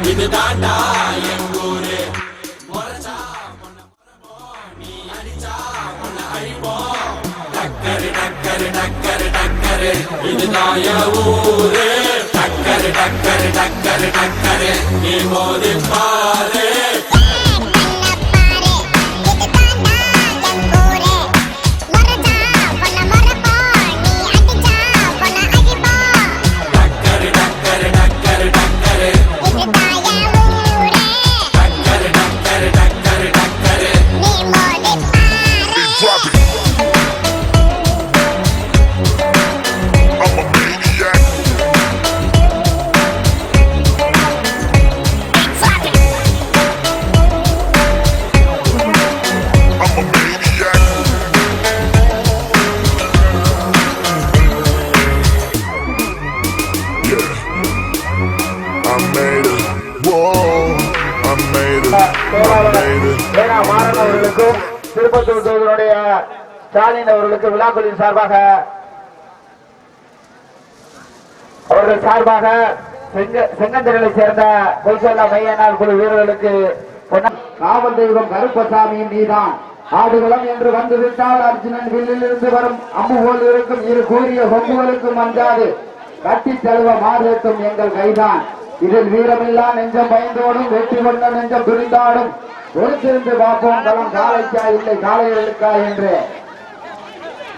இது தாண்டா எங்கூரு முறைச்சா நீ அடிச்சா உன்னை அழிப்போம் டக்கரு டக்கரு டக்கரு டக்கரு இதுதான் என் ஊரு டக்கரு டக்கரு டக்கரு டக்கரு நீ மோதி பாரு திருப்பத்தூர் தொகுதியினுடைய ஸ்டாலின் அவர்களுக்கு விழாக்குழுவின் சார்பாக அவர்கள் சார்பாக செங்கந்தர்களை சேர்ந்த பொய்சொல்லா மையனார் குழு வீரர்களுக்கு காவல் தெய்வம் கருப்பசாமியின் நீதான் ஆடுகளம் என்று வந்துவிட்டால் அர்ஜுனன் வில்லில் இருந்து வரும் அம்பு போல் இருக்கும் இரு கூறிய கொம்புகளுக்கும் அஞ்சாது கட்டி தழுவ மாறும் எங்கள் கைதான் இதில் வீரமில்லா நெஞ்சம் பயந்தோடும் வெற்றி கொண்ட நெஞ்சம் துரிந்தாடும் ஒருத்திருந்து பார்ப்போம் களம் காலைக்கா இல்லை காளைகளுக்கா என்று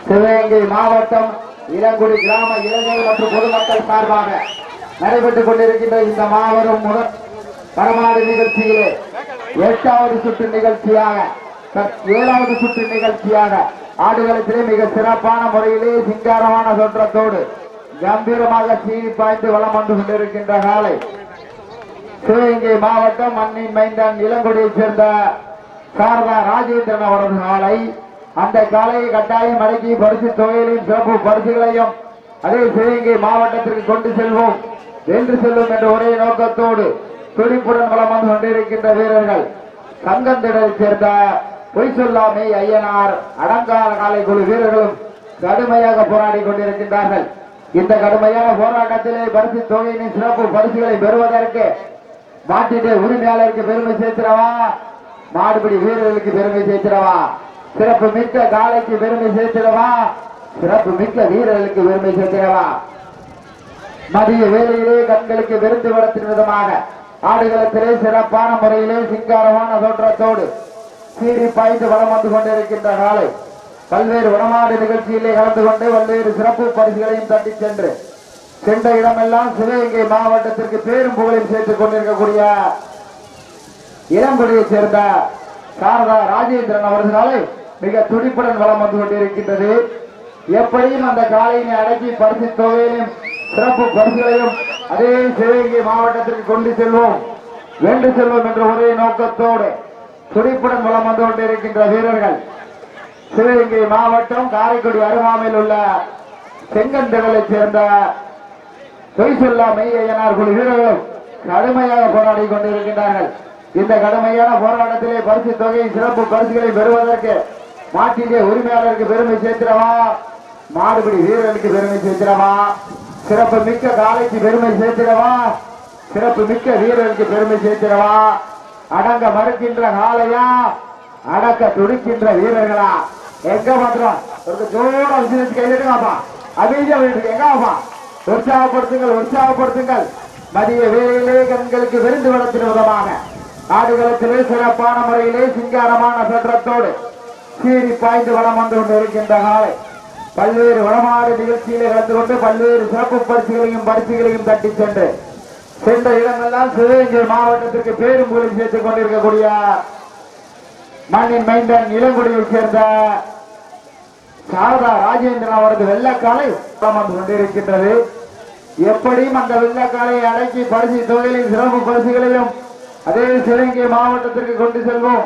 சிவகங்கை மாவட்டம் இளங்குடி கிராம இளைஞர்கள் மற்றும் பொதுமக்கள் சார்பாக நடைபெற்றுக் கொண்டிருக்கின்ற இந்த மாபெரும் முதல் பரமாடு நிகழ்ச்சியிலே 8வது சுற்று நிகழ்ச்சியாக 7வது சுற்று நிகழ்ச்சியாக ஆடுகளத்திலே மிக சிறப்பான முறையிலே சிங்காரமான தோற்றத்தோடு கம்பீரமாக சீனி பாய்ந்து வளம் வந்து கொண்டிருக்கின்ற காலை சிவகங்கை மாவட்டம் மண்ணின் மைந்தன் இளங்குடியைச் சேர்ந்த சாரதா ராஜேந்திரன் அவரது காலை அந்த காலையை கட்டாயம் அடக்கி பரிசு தொகையிலையும் சிறப்பு பரிசுகளையும் அதே சிவகங்கை மாவட்டத்திற்கு கொண்டு செல்வோம் வென்று செல்வோம் என்ற ஒரே நோக்கத்தோடு துடிப்புடன் வளம் வந்து கொண்டிருக்கின்ற வீரர்கள் சங்கந்திடரைச் சேர்ந்த பொய்சொல்லாமை ஐயனார் அடங்கால காலை குழு வீரர்களும் கடுமையாக போராடி கொண்டிருக்கின்றார்கள். இந்த கடுமையான போராட்டத்திலே பரிசு தொகையினை சிறப்பு பரிசுகளை பெறுவதற்கு மாட்டிட உரிமையாளருக்கு பெருமை சேர்த்திடவா, மாடுபிடி வீரர்களுக்கு பெருமை சேர்த்திடவா, சிறப்பு மிக்க காலைக்கு பெருமை சேர்த்திடவா, சிறப்பு மிக்க வீரர்களுக்கு பெருமை சேர்த்திடவா. மதிய வேலையிலே கண்களுக்கு விருந்து வளர்த்தின் விதமாக ஆடுகளத்திலே சிறப்பான முறையிலே சிங்காரமான தோற்றத்தோடு சீறி பாய்ந்து வளம் வந்து கொண்டிருக்கின்ற காலை பல்வேறு வடமாடு நிகழ்ச்சியிலே கலந்து கொண்டு பல்வேறு சிறப்பு பரிசுகளையும் தட்டி சென்ற இடமெல்லாம் சிவகங்கை மாவட்டத்திற்கு பேரும் புகழையும் சேர்த்துக் கொண்டிருக்கக்கூடிய இளங்குடியைச் சேர்ந்த சாரதா ராஜேந்திரன் அவர்களாலே மிக துடிப்புடன் வளம் வந்து கொண்டிருக்கின்றது. எப்படியும் அந்த காலையினை அடக்கி பரிசு தொகையிலும் சிறப்பு பரிசுகளையும் அதே சிவகங்கை மாவட்டத்திற்கு கொண்டு செல்வோம் வென்று செல்வோம் என்ற ஒரே நோக்கத்தோடு துடிப்புடன் வளம் வந்து கொண்டிருக்கின்ற வீரர்கள் சிவகங்கை மாவட்டம் காரைக்குடி அருகாமையில் உள்ள செங்கந்தகளைச் சேர்ந்த பொய்சொல்லா மையனார் குழு வீரர்களும் கடுமையாக போராடி கொண்டிருக்கின்றார்கள். இந்த கடுமையான போராட்டத்திலே பரிசு தொகை சிறப்பு பரிசுகளை பெறுவதற்கு மாட்டிலே உரிமையாளருக்கு பெருமை சேர்த்திடவா, மாடுபிடி வீரர்களுக்கு பெருமை சேர்த்திடவா, சிறப்பு மிக்க காலைக்கு பெருமை சேர்த்திடவா, சிறப்பு மிக்க வீரர்களுக்கு பெருமை சேர்த்திடவா, அடங்க மறுக்கின்ற காலையா அடக்க துடிக்கின்ற வீரர்களா எங்க மாத்திரம் ஒரு ஜோட விஷயத்துக்கு கையிட்டுங்கப்பா அமைதியா எங்கப்பா உற்சாகப்படுத்துங்கள் உற்சாகப்படுத்துங்கள். மதிய வேலையிலே கண்களுக்கு விருந்து வளர்த்தின் விதமாக ஆடுகளத்திலே சிறப்பான முறையிலே சிங்காரமான சற்றத்தோடு சீறி பாய்ந்து வளம் வந்து கொண்டு இருக்கின்ற காலை பல்வேறு வடமாடு நிகழ்ச்சியிலே கலந்து கொண்டு பல்வேறு சிறப்பு பரிசுகளையும் தட்டி சென்ற இடமெல்லாம் சிவகங்கை மாவட்டத்திற்கு பேரும் புகழ் சேர்த்துக் கொண்டிருக்கக்கூடிய மண்ணின் மைந்தன் இளங்குடியைச் சேர்ந்த சாரதா ராஜேந்திரன் அவரது வெள்ளக்காலை வந்து கொண்டிருக்கின்றது. எப்படியும் அந்த வெள்ளக்காலையை அடக்கி பரிசு தொகையிலும் சிறப்பு பரிசுகளையும் அதே சிவகங்கை மாவட்டத்திற்கு கொண்டு செல்வோம்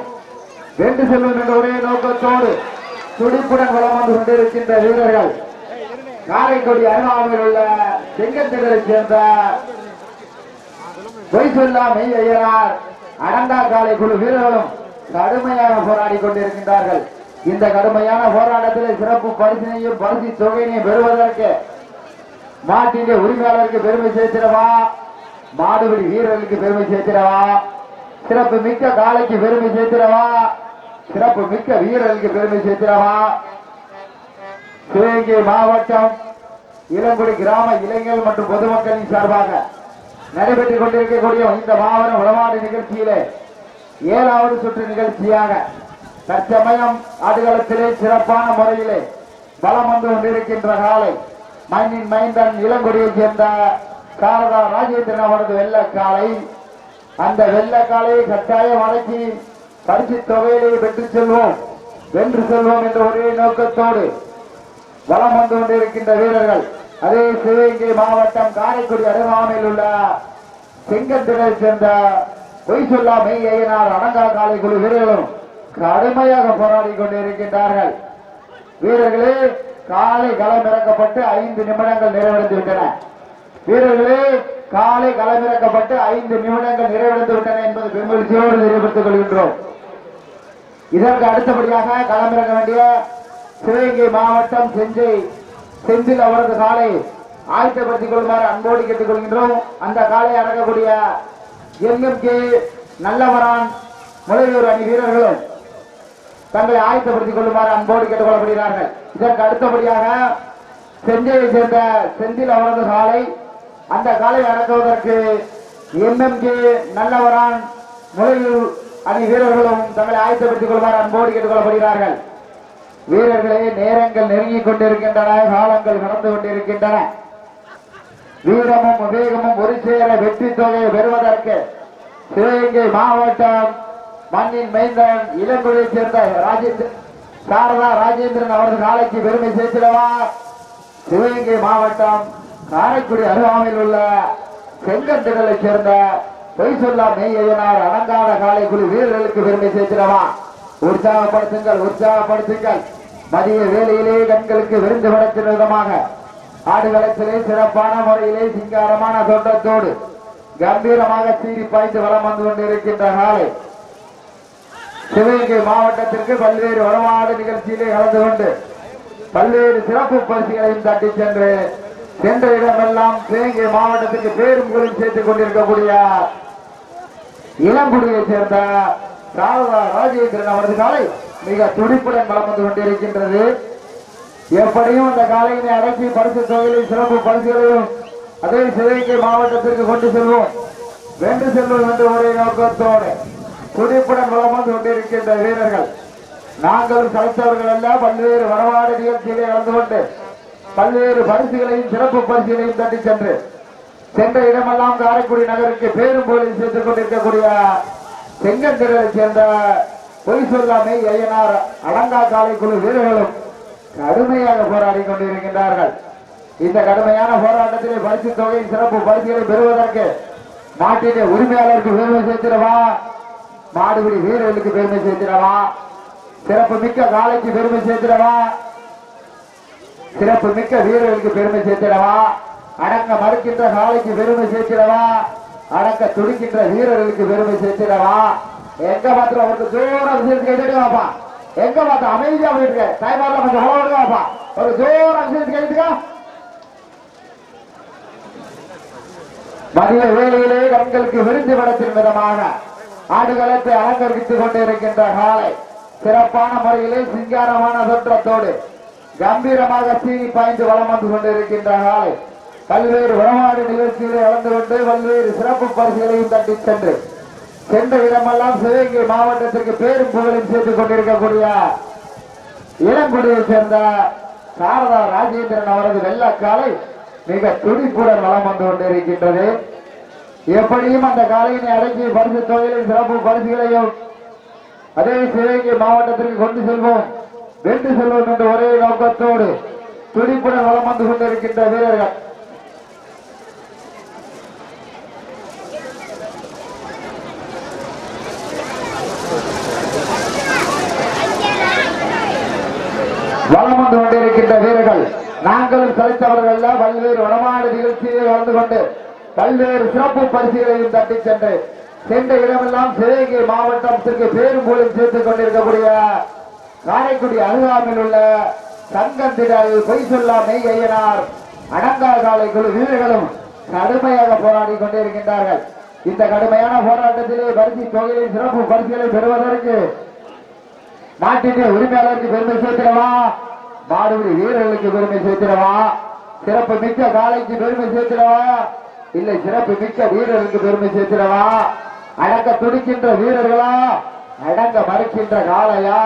வென்று செல்வோம் என்ற ஒரே நோக்கத்தோடு துடிப்புடன் வளம் வந்து கொண்டிருக்கின்ற வீரர்கள் காரைக்குடி அருகாமையில் உள்ள செங்கத்திடரைச் சேர்ந்த பொய்சொல்லா மையனார் அடங்கா காலை குழு வீரர்களும் கடுமையாக போராடி கொண்டிருக்கின்றார்கள். இந்த கடுமையான போராட்டத்தில் சிறப்பு பரிசினையும் பரிசு தொகையினையும் பெறுவதற்கு மாட்டிலே உரிமையாளருக்கு பெருமை சேர்த்திடவா, மாடுபிடி வீரர்களுக்கு பெருமை சேர்த்திடவா, சிறப்பு மிக்க காலைக்கு பெருமை சேர்த்திடவா, சிறப்பு மிக்க வீரர்களுக்கு பெருமை சேர்த்திடவா. சிவகங்கை மாவட்டம் இளங்குடி கிராம இளைஞர்கள் மற்றும் பொதுமக்களின் சார்பாக நடைபெற்றுக் கொண்டிருக்கக்கூடிய இந்த மாபெரும் உளவாடு நிகழ்ச்சியிலே 7வது சுற்று நிகழ்ச்சியாக தற்சமயம் ஆடுகளத்திலே சிறப்பான முறையிலே பலம் வந்து கொண்டிருக்கின்ற காலை மண்ணின் மைந்தன் இளங்குடியைச் சேர்ந்த சாரதா ராஜேந்திரன் அவரது வெள்ளக்காலை. அந்த வெள்ளக்காலையை கட்டாயம் அடக்கி பரிசு தொகையிலே வென்று செல்வோம் என்ற ஒரே நோக்கத்தோடு வலம் வந்து கொண்டிருக்கின்ற வீரர்கள் அதே சிவகங்கை மாவட்டம் காரைக்குடி அருகாமையில் உள்ள செங்கத்திரை சேர்ந்த பொய் சொல்லா மெய் ஐயனார் அடங்கா காலை குழு வீரர்களும் கடுமையாக போராடி கொண்டிருக்கின்றார்கள். வீரர்களே, காலை களமிறக்கப்பட்டு 5 நிமிடங்கள் நிறைவடைந்து விட்டன. வீரர்களே, காலை களமிறக்கப்பட்டு 5 நிமிடங்கள் நிறைவடைந்து விட்டன என்பது பெருமகிழ்ச்சியோடு தெரியப்படுத்திக் கொள்கின்றோம். இதற்கு அடுத்தபடியாக களமிறங்க வேண்டிய சிவகங்கை மாவட்டம் செந்தில் அவரது காலை ஆயத்தப்படுத்திக் கொள்ளுமாறு அன்போடு கேட்டுக் கொள்கின்றோம். அந்த காலை அடங்கக்கூடிய எம்எம்கே நல்லவரான் முளையூர் அணி வீரர்களும் தங்களை ஆயத்தப்படுத்திக் கொள்ளுமாறு அன்போடு கேட்டுக் கொள்ளப்படுகிறார்கள். இதற்கு அடுத்தபடியாக செஞ்சையை சேர்ந்த செந்தில் அவரது காலை அந்த காலை அடக்குவதற்கு எம்எம்கே நல்லவரான் முளையூர் அணி வீரர்களும் தங்களை ஆயத்தப்படுத்திக் கொள்ளுமாறு அன்போடு கேட்டுக் கொள்ளப்படுகிறார்கள். வீரர்களே, நேரங்கள் நெருங்கிக் கொண்டிருக்கின்றன, காலங்கள் கடந்து கொண்டிருக்கின்றன. வீரமும் விவேகமும் ஒரு சேர வெற்றி தொகையை பெறுவதற்கு சிவகங்கை மாவட்டம் மண்ணின் மைந்தன் இளங்குடியைச் சேர்ந்த சாரதா ராஜேந்திரன் அவரது காலைக்கு பெருமை சேர்த்திடவா, சிவகங்கை மாவட்டம் காரைக்குடி அருகாமையில் உள்ள செங்கத்திடலைச் சேர்ந்த பொய் சொல்லா மெய் ஐயனார் அடங்காத காலை குழு வீரர்களுக்கு பெருமை சேர்த்திடவா. உற்சாகப்படுத்துங்கள். மதிய வேலையிலே கண்களுக்கு விருந்து படைக்கும் விதமாக ஆடுகளத்திலே சிறப்பான முறையிலே சிங்காரமான தோட்டத்தோடு கம்பீரமாக சீறி பாய்ந்து வலம் வந்து கொண்டிருக்கின்ற காலை சிவகங்கை மாவட்டத்திற்கு பல்வேறு வடமாடு நிகழ்ச்சியிலே கலந்து கொண்டு பல்வேறு சிறப்பு பரிசுகளையும் தட்டி சென்ற இடமெல்லாம் சிவகங்கை மாவட்டத்திற்கு பேரும் புகழும் சேர்த்துக் கொண்டிருக்கக்கூடிய இளங்குடியைச் சேர்ந்த சாரதா ராஜேந்திரன் அவரது காலை மிக துடிப்புடன் வலம் வந்து கொண்டிருக்கின்றது. எப்படியும் அந்த காலையினை அடக்கி பரிசு தொகையிலும் சிறப்பு பரிசுகளையும் அதே சிவகங்கை மாவட்டத்திற்கு கொண்டு செல்வோம், வென்று செல்வோம் என்ற ஒரே நோக்கத்தோடு துடிப்புடன் வலம் வந்து கொண்டிருக்கின்ற வீரர்கள் நாங்களும் சளைத்தவர்கள் அல்ல. பல்வேறு வரவாடு நிகழ்ச்சியிலே கலந்து கொண்டு பல்வேறு பரிசுகளையும் சிறப்பு பரிசுகளையும் தட்டி சென்ற இடமெல்லாம் காரைக்குடி நகருக்கு பேரும் போலில் சேர்த்துக் கொண்டிருக்கக்கூடிய செங்கத்திரலை சேர்ந்த பொய் சொல்லாமை ஐயனார் அடங்கா காலை குழு வீரர்களும் கடுமையாக போராடி கொண்டிருக்கின்றார்கள். இந்த கடுமையான போராட்டத்திலே பரிசு தொகையின் சிறப்பு பரிசுகளை பெறுவதற்கு நாட்டிலே உரிமையாளருக்கு பெருமை சேர்த்திடவா, மாடுபிடி வீரர்களுக்கு பெருமை சேர்த்திடவா, சிறப்பு மிக்க காலைக்கு பெருமை சேர்த்திடவா, சிறப்பு மிக்க வீரர்களுக்கு பெருமை சேர்த்திடவா, அடங்க மறுக்கின்ற காலைக்கு பெருமை சேர்த்திடவா, அடக்க துடிக்கின்ற வீரர்களுக்கு பெருமை சேர்த்திடவா. எங்க மாத்திரம் அவருக்கு ஜோரம் சேர்த்து கேட்டுக்காப்பா, எங்க மாத்திரம் அமைதியா போயிட்டு தாய்மாரில் கொஞ்சம் ஹோடுவாப்பா, ஒரு ஜோரம் சேர்த்து கேட்டுக்கா. மதிய வேளையிலே கண்களுக்கு விருந்து படத்தின் விதமாக ஆடுகளத்தை அலங்கரித்துக் கொண்டிருக்கின்ற காலை சிறப்பான முறையிலே சிங்காரமான தோற்றத்தோடு கம்பீரமாக சீனி பாய்ந்து வலம் வந்து கொண்டிருக்கின்ற காலை பல்வேறு வடமாடு நிகழ்ச்சிகளை கலந்து கொண்டு பல்வேறு சிறப்பு பரிசுகளையும் தட்டி சென்ற இடமெல்லாம் சிவகங்கை மாவட்டத்திற்கு பேரும் புகழையும் சேர்த்துக் கொண்டிருக்கக்கூடிய இளங்குடியைச் சேர்ந்த சாரதா ராஜேந்திரன் அவரது வெள்ளக்காலை மிக துடிப்புடன் வலம் வந்து கொண்டிருக்கின்றது. எப்படியும் அந்த காலையினை அடக்கி பரிசு தொகையிலும் சிறப்பு பரிசுகளையும் அதே சிவகங்கை மாவட்டத்திற்கு கொண்டு செல்வோம், வென்று செல்வோம் என்ற ஒரே நோக்கத்தோடு துடிப்புடன் வலம் வந்து கொண்டிருக்கின்ற வீரர்கள் வலம் வந்து கொண்டிருக்கின்ற வீரர்கள் நாங்களும் சளைத்தவர்கள் பல்வேறு வடமாடு நிகழ்ச்சியை கலந்து கொண்டு பல்வேறு சிறப்பு பரிசுகளையும் தட்டி சென்ற இடமெல்லாம் சிவகங்கை மாவட்டத்திற்கு பேரும் போலும் சேர்த்துக் கொண்டிருக்கக்கூடிய காரைக்குடி அருகாமையில் உள்ள சங்கத்திடல் பொய் சொல்லா மெய் ஐயனார் அடங்கா காலை குழு வீரர்களும் கடுமையாக போராடி கொண்டிருக்கின்றார்கள். இந்த கடுமையான போராட்டத்திலே பரிசு தொகையை சிறப்பு பரிசுகளை பெறுவதற்கு நாட்டின் உரிமையாளருக்கு பெருமை சேர்த்திடவா, மாடுபிடி வீரர்களுக்கு பெருமை சேர்த்திடவா, சிறப்பு மிக்க காலைக்கு பெருமை சேர்த்திடவா, இல்லை சிறப்பு மிக்க வீரர்களுக்கு பெருமை சேர்த்திடவா, அடக்க துடிக்கின்ற வீரர்களா, அடங்க மறுக்கின்ற காளையா,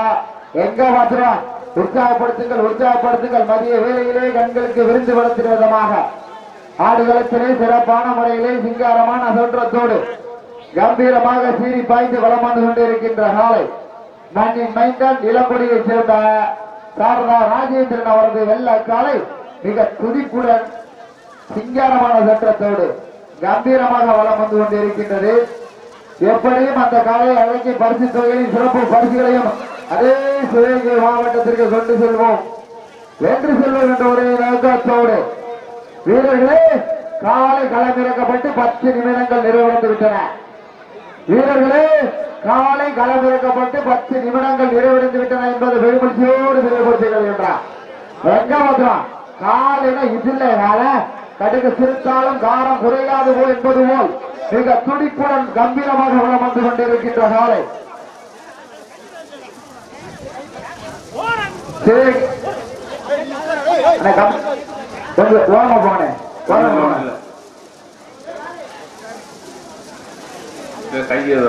எங்க மாத்திரம் உற்சாகப்படுத்துங்கள் உற்சாகப்படுத்துங்கள். மதிய வேளையிலே கண்களுக்கு விருந்து வளர்த்திட விதமாக ஆடுகளத்திலே சிறப்பான முறையிலே சிங்காரமான தோற்றத்தோடு கம்பீரமாக சீறி பாய்ந்து வளம் வந்து கொண்டிருக்கின்ற காலை மண்ணின் மைந்தன் இளங்குடியைச் சேர்ந்த சாரதா ராஜேந்திரன் அவரது வெள்ள காலை மிக துடிப்புடன் சிங்காரமான தோற்றத்தோடு கம்பீரமாக வளம் வந்து கொண்டிருக்கின்றது. எப்படியும் அந்த காலையை அழைக்கி பரிசு தொகையில் சிறப்பு பரிசுகளையும் அதே சிவகங்கை மாவட்டத்திற்கு கொண்டு செல்வோம், வென்று செல்வோம் என்ற ஒரே நோக்கத்தோடு வீரர்களே காலை களமிறக்கப்பட்டு 10 நிமிடங்கள் நிறைவடைந்து விட்டன. வீரர்களே காலை களமிறக்கப்பட்டு 10 நிமிடங்கள் நிறைவடைந்து விட்டன என்பது பெருமகிழ்ச்சியோடு தெளிவுபடுத்திக் கொள்கின்றார். எங்க மாத்திரம் காலையில இதில்லை வேலை கடுகு சிறுத்தாலும் காரம் குறையாது போல் என்பது போல் மிக துடிப்புடன் கம்பீரமாக வளம் வந்து கொண்டிருக்கின்ற காலை போனேன் கையோ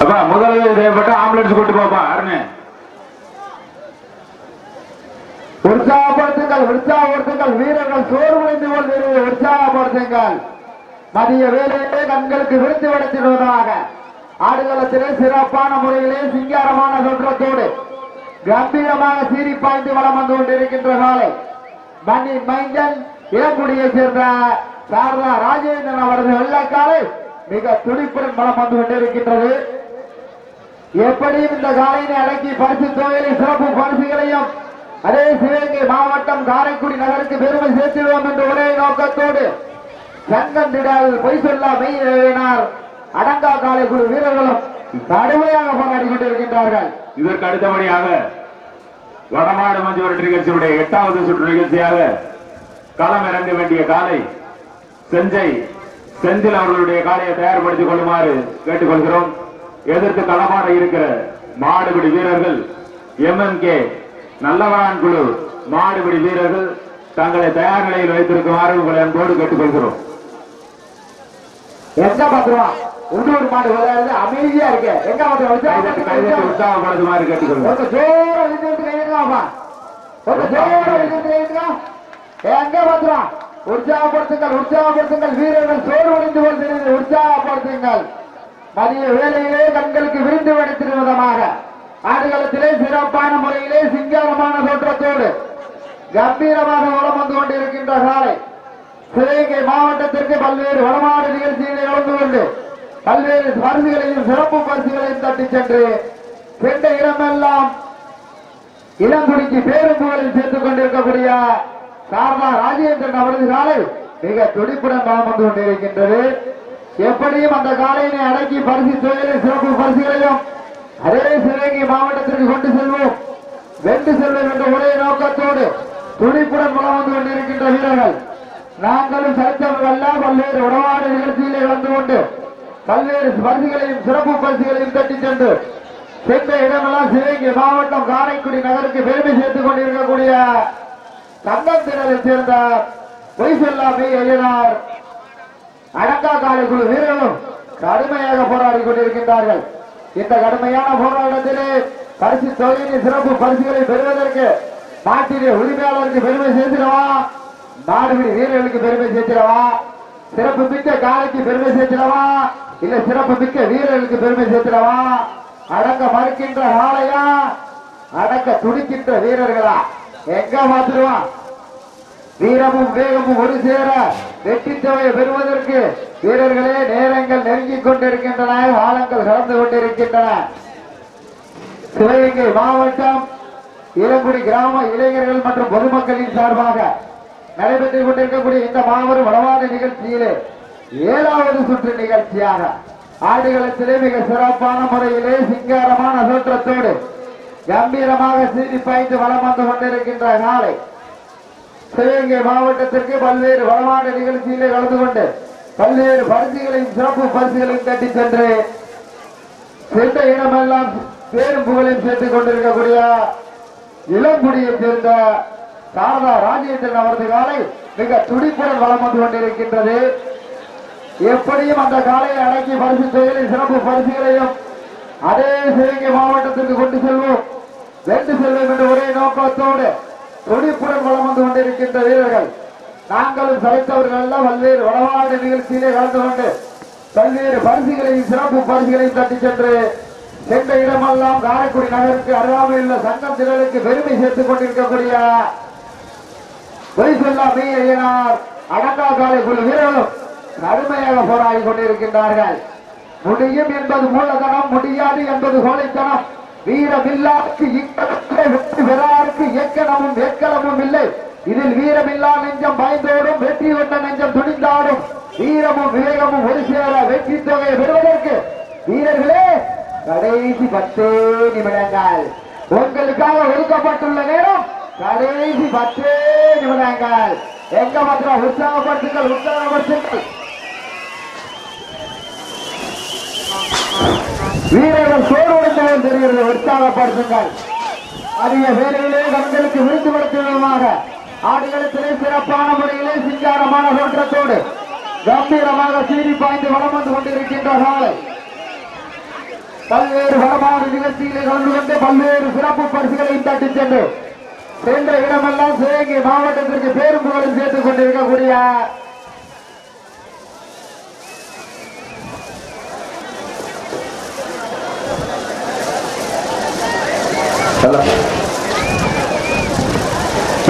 அப்பா முதல்ல தேவைப்பட்ட ஆம்புலன்ஸ் கொண்டு போப்பா அருண். உற்சாகப்படுத்துங்கள் உற்சாகப்படுத்துங்கள் வீரர்கள் சோர்வடைந்து கொண்டு உற்சாகப்படுத்துங்கள். மதிய வேலையிலே கண்களுக்கு விருத்து வடத்திடுவதாக ஆடுகளத்திலே சிறப்பான முறையிலே சிங்காரமான தோற்றத்தோடு கம்பீரமாக சீறி பாய்ந்து வளம் வந்து கொண்டிருக்கின்ற காலை மண்ணின் மைந்தன் இளங்குடியைச் சேர்ந்த சாரதா ராஜேந்திரன் அவரது வெள்ளக்காலை மிக துடிப்புடன் வளம் வந்து கொண்டிருக்கின்றது. எப்படியும் இந்த காலையினை அடக்கி பரிசு தொகையிலே சிறப்பு பரிசுகளையும் அதே சிவகங்கை மாவட்டம் காரைக்குடி நகருக்கு பெருமை சேர்த்திடுவோம் என்ற ஒரே நோக்கத்தோடு சங்கந்திடால் பொய் சொல்லா மெய் நிறைவேனார் அடங்கா காலை குழு வீரர்களும் கடுமையாக போராடி கொண்டிருக்கின்றார்கள். இதற்கு அடுத்தபடியாக வடமாடு மஞ்சு விரட்டு நிகழ்ச்சியுடைய 8வது சுற்று நிகழ்ச்சியாக களம் இறங்க வேண்டிய காலை செந்தில் அவர்களுடைய காலையை தயார்படுத்திக் கொள்ளுமாறு கேட்டுக்கொள்கிறோம். எதிர்த்து களமாட இருக்கிற மாடுபிடி வீரர்கள் MMK நல்லவரான் குழு மாடுபிடி வீரர்கள் தங்களை தயார் நிலையில் வைத்திருக்குமாறு உங்களை அன்போடு கேட்டுக்கொள்கிறோம். எங்க பாத்துருவான் உள்ளூர் மாடு விளையாடுறது அமைதியா இருக்கு. எங்க உற்சாகப்படுத்துமாறு கேட்டுக்கொள்கிறோம். எங்க பாத்துருவான் உற்சாகப்படுத்துங்கள் உற்சாகப்படுத்துங்கள் வீரர்கள் சோர்வடைந்து கொள்கிறது உற்சாகப்படுத்துங்கள். மதிய வேலையிலே கண்களுக்கு விருந்து வடித்திடும் விதமாக ஆடுகளத்திலே சிறப்பான முறையிலே சிங்காரமான தோற்றத்தோடு கம்பீரமாக வளம் வந்து கொண்டிருக்கின்ற காலை சிவகங்கை மாவட்டத்திற்கு பல்வேறு வடமாடு நிகழ்ச்சிகளை கலந்து கொண்டு பல்வேறு பரிசுகளையும் சிறப்பு பரிசுகளையும் தட்டி சென்று சென்ற இடமெல்லாம் இளங்குடிக்கு பேருந்துகளில் சேர்த்துக் கொண்டிருக்கக்கூடிய சாரதா ராஜேந்திரன் அவரது காலை மிக துடிப்புடன் வளம் வந்து கொண்டிருக்கின்றது. எப்படியும் அந்த காலையினை அடக்கி பரிசு தொழிலில் சிறப்பு பரிசுகளையும் அதே சிவகங்கை மாவட்டத்திற்கு கொண்டு செல்வோம், வென்று செல்வோம் என்ற ஒரே நோக்கத்தோடு துடிப்புடன் வளம் வந்து கொண்டிருக்கின்ற வீரர்கள் நாங்களும் சரித்தவர்கள் பல்வேறு உடவாடு நிகழ்ச்சியிலே கலந்து கொண்டு பல்வேறு பரிசுகளையும் சிறப்பு பரிசுகளையும் தட்டி சென்று சென்ற இடமெல்லாம் சிவகங்கை மாவட்டம் காரைக்குடி நகருக்கு பெருமை சேர்த்துக் கொண்டிருக்கக்கூடிய தங்கத்தினரைச் சேர்ந்த பொய் சொல்லாமை ஐயனார் அடங்கா காலை குழு வீரர்களும் கடுமையாக போராடி கொண்டிருக்கின்றார்கள். இந்த கடுமையான போராட்டத்திலே பரிசு தொகையின் சிறப்பு பரிசுகளை பெறுவதற்கு நாட்டிலே உரிமையாளருக்கு பெருமை சேர்த்திடவா, நாடுபிடி வீரர்களுக்கு பெருமை சேர்த்திடவா, சிறப்பு மிக்க காலைக்கு பெருமை சேர்த்திடவா, இல்ல சிறப்பு மிக்க வீரர்களுக்கு பெருமை சேர்த்திடவா, அடக்க மறுக்கின்ற காளையா, அடக்க துடிக்கின்ற வீரர்களா, எங்க மாத்திருவான் வீரமும் வேகமும் ஒரு சேர வெற்றி தொகையை பெறுவதற்கு வீரர்களே நேரங்கள் நெருங்கிக் கொண்டிருக்கின்றன, காலங்கள் கடந்து கொண்டிருக்கின்றன. சிவகங்கை மாவட்டம் இளங்குடி கிராம இளைஞர்கள் மற்றும் பொதுமக்களின் சார்பாக நடைபெற்றுக் கொண்டிருக்கக்கூடிய இந்த மாபெரும் வடவாத நிகழ்ச்சியிலே 7வது சுற்று நிகழ்ச்சியாக ஆடுகளத்திலே மிக சிறப்பான முறையிலே சிங்காரமான தோற்றத்தோடு கம்பீரமாக சீறி பாய்ந்து வளம் வந்து கொண்டிருக்கின்ற காலை சிவகங்கை மாவட்டத்திற்கு பல்வேறு வளமான நிகழ்ச்சியிலே கலந்து கொண்டு பல்வேறு பரிசுகளையும் சிறப்பு பரிசுகளையும் தட்டி சென்று சென்ற இடமெல்லாம் பேரும் புகழையும் சேர்த்துக் கொண்டிருக்கக்கூடிய இளங்குடியை சேர்ந்த சாரதா ராஜேந்திரன் அவரது காலை மிக துடிப்புடன் வளம் வந்து கொண்டிருக்கின்றது. எப்படியும் அந்த காலையை அடக்கி பரிசு தொகையை சிறப்பு பரிசுகளையும் அதே சிவகங்கை மாவட்டத்திற்கு கொண்டு செல்வோம், வென்று செல்வோம் என்ற ஒரே நோக்கத்தோடு துடிப்புடன் வளம் வந்து கொண்டிருக்கின்ற வீரர்கள் நாங்களும் சளைத்தவர்கள் எல்லாம் பல்வேறு வடவாடு நிகழ்ச்சியிலே கலந்து கொண்டு பல்வேறு பரிசுகளையும் சிறப்பு பரிசுகளையும் தட்டி சென்று சென்ற இடமெல்லாம் காரைக்குடி நகருக்கு அருகாமையில் உள்ள சங்கம் திரளுக்கு பெருமை சேர்த்துக் கொண்டிருக்கக்கூடிய பொய்சொல்லா மெய்யனார் அடங்கா காலை குழு வீரர்களும் கடுமையாக போராடி கொண்டிருக்கின்றார்கள். முடியும் என்பது மூலதனம், முடியாது என்பது கோழைத்தனம். வீரமில்லாருக்கு வெற்றி பெறாருக்கு எக்கணமும் எக்களமும் இல்லை. இதில் வீரமில்லா நெஞ்சம் பயந்தோடும், வெற்றி கொண்ட நெஞ்சம் துணிந்தாடும். வீரமும் விவேகமும் ஒரு சேர வெற்றி தொகையை பெறுவதற்கு வீரர்களே கடைசி 10 நிமிடங்கள் உங்களுக்காக ஒதுக்கப்பட்டுள்ள நேரம். கடைசி 10 நிமிடங்கள். எங்க மாத்திரம் உற்சாகப்படுத்துங்கள், உற்சாகப்படுத்துங்கள். வீரர்கள் சோர்வடைந்தவன் தெரிகிறது, உற்சாகப்படுத்துங்கள். அதிக வேலையிலே கண்களுக்கு விருது கொடுக்கும் விதமாக ஆடுகளத்திலே சிறப்பான முறையிலே சிங்காரமான தோற்றத்தோடு கம்பீரமாக சீறி பாய்ந்து வளம் வந்து கொண்டிருக்கின்ற காலை பல்வேறு வளமான நிகழ்ச்சிகளை கலந்து கொண்டு பல்வேறு சிறப்பு பரிசுகளையும் தட்டி சென்று சென்ற இடமெல்லாம் சிவகங்கை மாவட்டத்திற்கு பேரும் புகழும் சேர்த்துக் கொண்டிருக்கக்கூடிய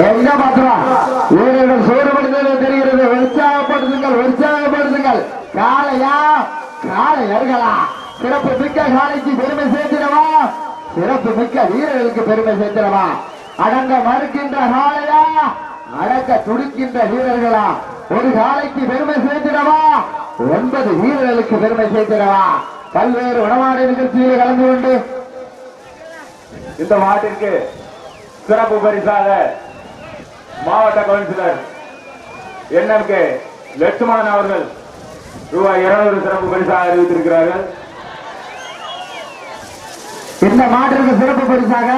எங்க பாத்துறோம் வீரர்கள் சோறுபடுத்தவே தெரிகிறது. உற்சாகப்படுத்துங்கள், உற்சாகப்படுத்துங்கள். காளையா காளையர்களா சிறப்பு மிக்க காளைக்கு பெருமை சேர்த்திடவா, சிறப்பு மிக்க வீரர்களுக்கு பெருமை சேர்த்திடவா. அடங்க மறுக்கின்ற காளையா, அடக்க துடிக்கின்ற வீரர்களா. ஒரு காளைக்கு பெருமை சேர்த்திடவா, 9 வீரர்களுக்கு பெருமை சேர்த்திடவா. பல்வேறு உணவாடு நிகழ்ச்சியில் கலந்து கொண்டு இந்த மாட்டிற்கு சிறப்பு பரிசாக மாவட்ட கவுன்சிலர் NMK லட்சுமணன் அவர்கள் ரூபாய் 200 சிறப்பு பரிசாக அறிவித்திருக்கிறார்கள். இந்த மாட்டிற்கு சிறப்பு பரிசாக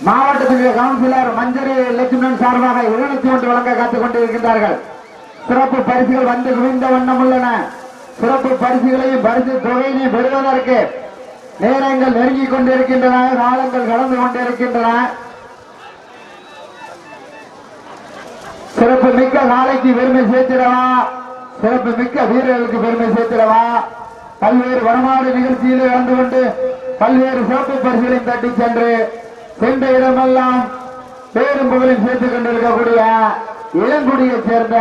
மாவட்டத்தினுடைய கவுன்சிலர் மஞ்சரி லட்சுமணன் சார்பாக 201 வழங்க காத்துக் கொண்டிருக்கின்றார்கள். சிறப்பு பரிசுகள் வந்து குவிந்த வண்ணம் உள்ளன. சிறப்பு பரிசுகளையும் பரிசு தொகையையும் பெறுவதற்கு நேரங்கள் நெருங்கிக் கொண்டிருக்கின்றன, காலங்கள் கடந்து கொண்டிருக்கின்றன. சிறப்பு மிக்க காலைக்கு பெருமை சேர்த்திடவா, சிறப்பு மிக்க வீரர்களுக்கு பெருமை சேர்த்திடவா. பல்வேறு வடமாடு நிகழ்ச்சியிலே கலந்து கொண்டு பல்வேறு சிறப்பு பரிசுகளையும் தட்டி சென்று சென்ற இடமெல்லாம் பேரும் புகழையும் சேர்த்துக் கொண்டிருக்கக்கூடிய இளங்குடியை சேர்ந்த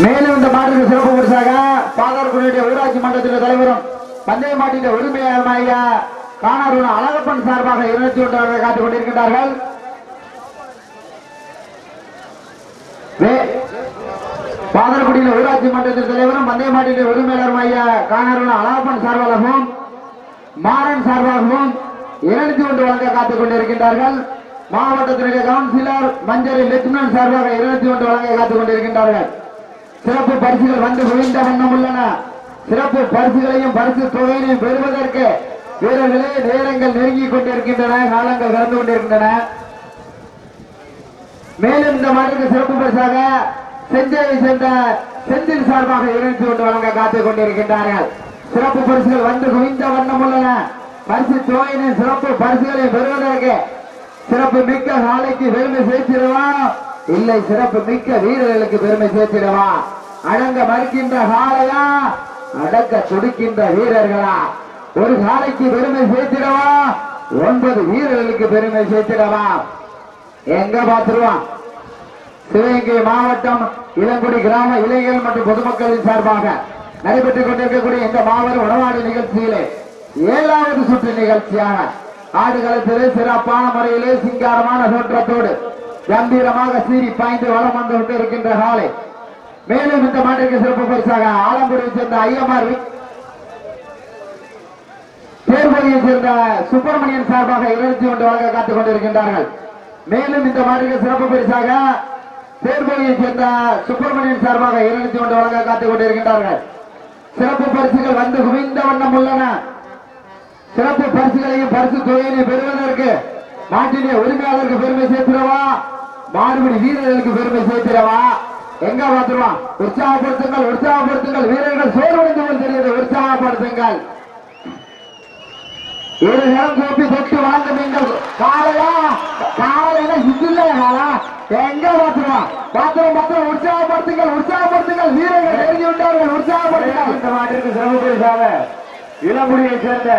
மேலும் இந்த மாட்டுக்கு சிறப்பு பரிசாக பாதார்குடியுடைய ஊராட்சி மன்றத்தின் தலைவரும் பந்தய மாட்டின் உரிமையாளராக காணாரூர் அழகப்பன் சார்பாக 201 காத்துக் கொண்டிருக்கின்றார்கள். பாதார்குடியில் ஊராட்சி மன்றத்தின் தலைவரும் பந்தய மாட்டின் உரிமையாளருമായ காணாரூர் அழகப்பன் சார்பாகவும் மாறன் சார்பாகவும் 201 வழங்க காத்துக் கொண்டிருக்கின்றார்கள். மாவட்டத்தினுடைய கவுன்சிலர் மஞ்சரி லட்சுமணன் சார்பாக 201 வழங்க காத்துக் கொண்டிருக்கின்றார்கள். சிறப்பு பரிசுகள் வந்து குவிந்த வண்ணம் உள்ளன. சிறப்பு பரிசுகளையும் பரிசு தொகையையும் பெறுவதற்கு வீரர்களே நேரங்கள் நெருங்கிக் கொண்டிருக்கின்றன, காலங்கள் கடந்து கொண்டிருக்கின்றன. மேலும் இந்த மாட்டுக்கு சிறப்பு பரிசாக செஞ்சையை சேர்ந்த செந்தில் சார்பாக 201 வழங்க காத்துக் கொண்டிருக்கின்றார்கள். சிறப்பு பரிசுகள் வந்து குவிந்த வண்ணம் உள்ளன. பரிசு தொகையினை சிறப்பு பரிசுகளை பெறுவதற்கு சிறப்பு மிக்க காலைக்கு பெருமை சேர்த்திடவா, இல்லை சிறப்பு மிக்க வீரர்களுக்கு பெருமை சேர்த்திடவா. அடங்க மறுக்கின்ற காளையா, அடக்க துடிக்கின்ற வீரர்களா. ஒரு காலைக்கு பெருமை சேர்த்திடவா, 9 வீரர்களுக்கு பெருமை சேர்த்திடவா. எங்க பார்த்துருவான் சிவகங்கை மாவட்டம் இளங்குடி கிராம இளைஞர்கள் மற்றும் பொதுமக்களின் சார்பாக நடைபெற்றுக் கொண்டிருக்கக்கூடிய இந்த மாபெரும் உணவாடு நிகழ்ச்சியிலே 7வது சுற்று நிகழ்ச்சியான ஆடுகளத்திலே சிறப்பான முறையிலே சிங்காரமான தோற்றத்தோடு கம்பீரமாக சீறி பாய்ந்து வளம் வந்து கொண்டிருக்கின்ற காலை மேலும் இந்த மாட்டிற்கு சிறப்பு பரிசாக ஆலம்பூரை சேர்ந்த ஐஎம்ஆர் தேர்வழியை சேர்ந்த சுப்பிரமணியன் சார்பாக 21 வழங்க காத்துக் கொண்டிருக்கின்றார்கள். மேலும் இந்த மாட்டிற்கு சிறப்பு பரிசாக தேர்வழியை சேர்ந்த சுப்பிரமணியன் சார்பாக 21 வழங்க காத்துக் கொண்டிருக்கின்றார்கள். சிறப்பு பரிசுகள் வந்து குவிந்த வண்ணம் உள்ளன. சிறப்பு பரிசுகளையும் பரிசு தொகையினை பெறுவதற்கு நாட்டிலே உரிமையாளருக்கு பெருமை சேர்த்திடவா, மாடுபிடி வீரர்களுக்கு பெருமை சேர்த்திடவா, எங்க பார்த்துருவான். உற்சாகப்படுத்துங்கள், உற்சாகப்படுத்துங்கள், வீரர்கள் சோர்வடைந்து கொண்டு தெரியுது. உற்சாகப்படுத்துங்கள். ஒரு நேரம் கோப்பி தொட்டு வாங்க நீங்கள். காலையா காலையில இதுல காலா எங்க பார்த்துருவான். பாத்திரம் பாத்திரம் உற்சாகப்படுத்துங்கள், உற்சாகப்படுத்துங்கள், வீரர்கள் நெருங்கி விட்டார்கள். உற்சாகப்படுத்துங்கள். இந்த மாட்டிற்கு சிறப்பு பரிசாக இளங்குடியை சேர்ந்த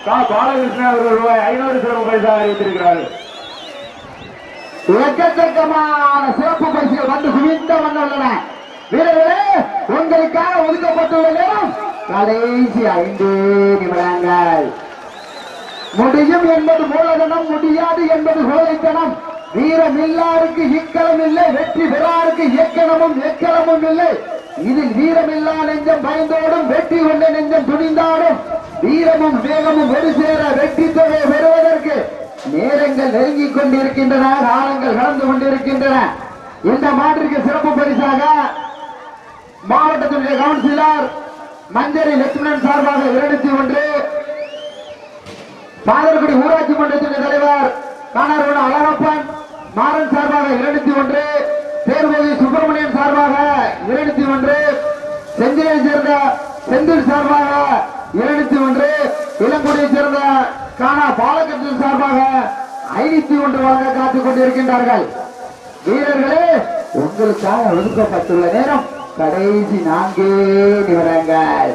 பாலகிருஷ்ணன் அவர்கள் ரூபாய் 500 சிறப்பு பரிசாக அறிவித்திருக்கிறார்கள். எக்கச்சக்கமான சிறப்பு பரிசுகள் வந்து குவிந்த வந்தன. வீரர்களே, உங்களுக்காக ஒதுக்கப்பட்டுள்ள நேரம் கடைசி 5 நிமிடங்கள். முடியும் என்பது மூலதனம், முடியாது என்பது கோழைத்தனம். வீரம் இல்லாருக்கு இக்களம் இல்லை, வெற்றி பெறாருக்கு எக்கணமும் எக்களமும் இல்லை. இதில் வீரமில்லா நெஞ்சம் பயந்தோடும், வெற்றி கொண்ட நெஞ்சம் துணிந்தாடும். வீரமும் வேகமும் ஒரு சேர வெற்றி தொகை பெறுவதற்கு நேரங்கள் நெருங்கிக் கொண்டிருக்கின்றன, காலங்கள் கடந்து கொண்டிருக்கின்றன. இந்த மாட்டிற்கு சிறப்பு பரிசாக மாவட்டத்தினுடைய கவுன்சிலர் மஞ்சரி லட்சுமணன் சார்பாக 201, பாதர்குடி ஊராட்சி மன்றத்தின் தலைவர் காணார்குடி அழகப்பன் மாறன் சார்பாக 201, தேர்வதி சுப்பிரமணியன் சார்பாக 201, செஞ்சிலை சேர்ந்த செந்தில் சார்பாக 201, இளங்குடியை சேர்ந்த காணா பாலகிருஷ்ணன் சார்பாக 501 வழங்க காத்துக் கொண்டிருக்கின்றார்கள். வீரர்களே, உங்களுக்காக ஒதுக்கப்பட்டுள்ள நேரம் கடைசி 4 நிமிடங்கள்.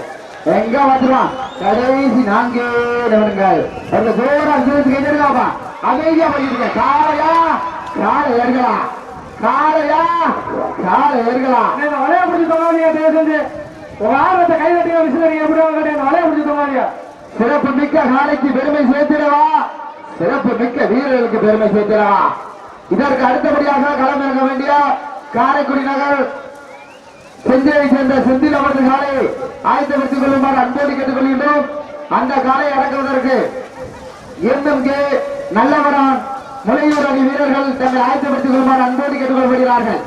எங்க வந்துருவான். கடைசி 4 நிமிடங்கள். அந்த ஜோரா கேட்டிருக்காப்பா, அமைதியா போயிருக்க. காலையா காலை ஏற்கலாம், காலையா காலை ஏற்கலாம். வளைய பிடிச்சி தொங்காதியா, பேசுறது உங்க ஆர்வத்தை கைதட்டிய விஷயம் எப்படி வளைய பிடிச்சி தொங்காதியா. சிறப்பு மிக்க காலைக்கு பெருமை சேர்த்திடவா, சிறப்பு மிக்க வீரர்களுக்கு பெருமை சேர்த்திடவா. இதற்கு அடுத்தபடியாக களமிறங்க வேண்டிய காரைக்குடி நகர் செஞ்சியை சேர்ந்த செந்தில் அவரது காலை ஆயத்தப்படுத்திக் கொள்ளுமாறு அன்போடு கேட்டுக் கொள்கின்றோம். அந்த காலை அடக்குவதற்கு எம்எம்கே நல்லவரான் முளையூர் அணி வீரர்கள் தங்களை ஆயத்தப்படுத்திக் கொள்ளுமாறு அன்போடு கேட்டுக் கொள்ளப்படுகிறார்கள்.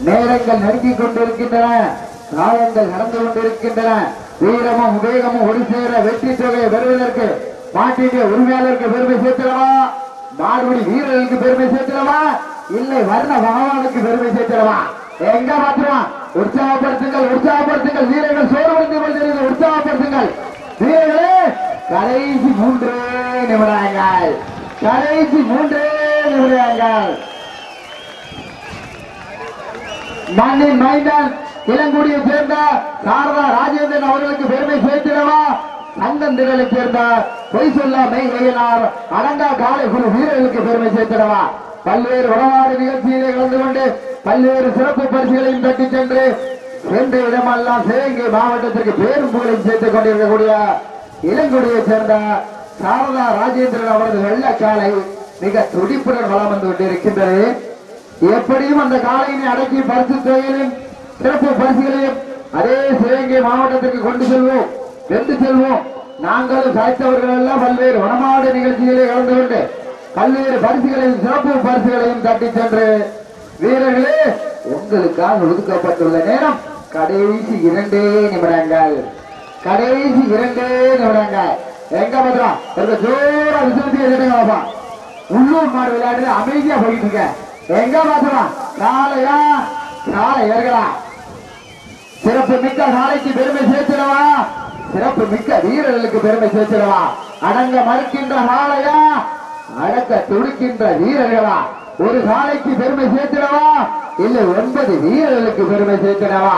நேரங்கள் நெருங்கிக் கொண்டிருக்கின்றன, காலங்கள் நடந்து கொண்டிருக்கின்றன. வீரமும் வேகமும் ஒரு சேர வெற்றி தொகையை பெறுவதற்கு மாட்டினுடைய உரிமையாளருக்கு பெருமை சேர்த்திடவா, மாடுபிடி வீரர்களுக்கு பெருமை சேர்த்திடவா, இல்லை வர்ண பகவானுக்கு பெருமை சேர்த்திடவா. எங்க மாத்திரம் உற்சாகப்படுத்துங்கள், உற்சாகப்படுத்துங்கள், வீரர்கள் சோர்வடைந்து கொண்டிருக்கிறது. உற்சாகப்படுத்துங்கள் வீரர்களே. கடைசி 3 நிமிடங்கள், கடைசி 3 நிமிடங்கள். மண்ணின் மைந்தன் இளங்குடியை சேர்ந்த சாரதா ராஜேந்திரன் அவர்களுக்கு பெருமை சேர்த்திடவா, சங்கந்திரலை சேர்ந்த பொய் சொல்ல மெய்யினார் அடங்கா காலை குழு வீரர்களுக்கு பெருமை சேர்த்திடவா. பல்வேறு உறவாடு நிகழ்ச்சியிலே கலந்து கொண்டு பல்வேறு சிறப்பு பரிசுகளையும் தட்டி சென்று சென்ற இடமெல்லாம் சிவகங்கை மாவட்டத்திற்கு பேரும் புகழையும் சேர்த்துக் கொண்டிருக்கக்கூடிய இளங்குடியை சேர்ந்த சாரதா ராஜேந்திரன் அவரது வெள்ளக்காலை மிக துடிப்புடன் வளம் வந்து கொண்டிருக்கின்றது. எப்படியும் அந்த காலையினை அடக்கி பரிசு தொகையிலும் சிறப்பு பரிசுகளையும் அதே சிவகங்கை மாவட்டத்திற்கு கொண்டு செல்வோம், வென்று செல்வோம். நாங்களும் சாய்த்தவர்கள் எல்லாம் பல்வேறு வனமாடு நிகழ்ச்சிகளிலே கலந்து கொண்டு பல்வேறு பரிசுகளையும் சிறப்பு பரிசுகளையும் தட்டி சென்று வீரர்களே, உங்களுக்காக ஒதுக்கப்பட்டுள்ள நேரம் கடைசி 2 நிமிடங்கள், கடைசி 2 நிமிடங்கள். எங்க பத்திரம் ஜோரா விசுவத்தி உள்ளூர் மாடு விளையாடு அமைதியா போயிட்டு இருக்க. எங்க பாத்துலாம் காலையா காலை ஏற்கலாம். சிறப்பு மிக்க காலைக்கு பெருமை சேர்த்திடவா, சிறப்பு மிக்க வீரர்களுக்கு பெருமை சேர்த்திடவா. அடங்க மறுக்கின்ற காலையா, அடக்க துடிக்கின்ற வீரர்களா. ஒரு காலைக்கு பெருமை சேர்த்திடவா, இல்லை 9 வீரர்களுக்கு பெருமை சேர்த்திடவா.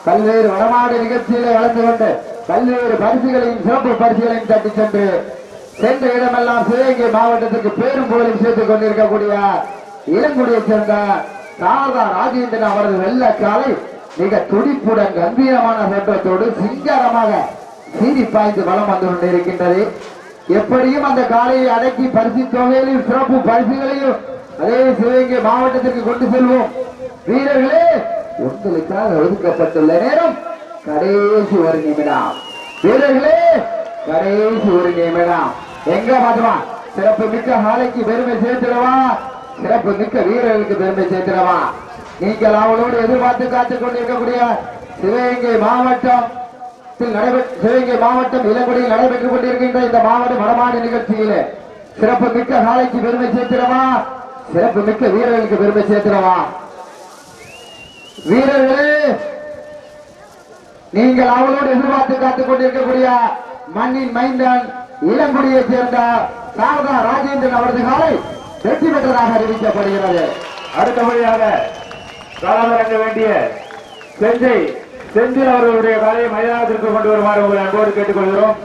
பல்வேறு வடமாடு நிகழ்ச்சியிலே கலந்து கொண்டு பல்வேறு பரிசுகளையும் சிறப்பு பரிசுகளையும் தட்டி சென்ற இடமெல்லாம் சிவகங்கை மாவட்டத்திற்கு பேரும் புகழையும் சேர்த்துக் கொண்டிருக்கக்கூடிய இளங்குடியை சேர்ந்த சாரதா ராஜேந்திரன் அவரது வெள்ளக்காலை மிக துடிப்புடன் கம்பீரமான தோற்றத்தோடு சிங்காரமாக சீறி பாய்ந்து வளம் வந்து கொண்டிருக்கின்றது. எப்படியும் அந்த காலையை அடக்கி பரிசு தொகையிலையும் சிறப்பு பரிசுகளையும் அதே சிவகங்கை மாவட்டத்திற்கு கொண்டு செல்வோம். வீரர்களே உங்களுக்காக ஒதுக்கப்பட்டுள்ள நேரம் கடைசி ஒரு நிமிடம். வீரர்களே கடைசி ஒரு நிமிடம். எங்க பாத்துமா சிறப்பு மிக்க நாளைக்கு பெருமை சேர்த்துடவா, சிறப்பு மிக்க வீரர்களுக்கு பெருமை சேர்த்துடவா. நீங்கள் அவளோடு எதிர்பார்த்து காத்துக் கொண்டிருக்கக்கூடிய சிவகங்கை மாவட்டம் இளங்குடியில் நடைபெற்றுக் கொண்டிருக்கின்ற இந்த மாவட்ட மடமாடு நிகழ்ச்சியிலே சிறப்பு மிக்க நாளைக்கு பெருமை சேர்த்திடவா, சிறப்பு மிக்க வீரர்களுக்கு பெருமை சேர்த்திடவா. வீரர்களே நீங்கள் அவளோடு எதிர்பார்த்து காத்துக் கொண்டிருக்கக்கூடிய மண்ணின் மைந்தன் இளங்குடியைச் சேர்ந்த சாரதா ராஜேந்திரன் அவரது காலை வெற்றி பெற்றதாக அறிவிக்கப்படுகிறது. அடுத்தபடியாக களமிறங்க வேண்டிய செந்தில் அவர்களுடைய காலையை மைதானத்திற்கு கொண்டு வருமாறு உங்களை அன்போடு கேட்டுக்கொள்கிறோம்.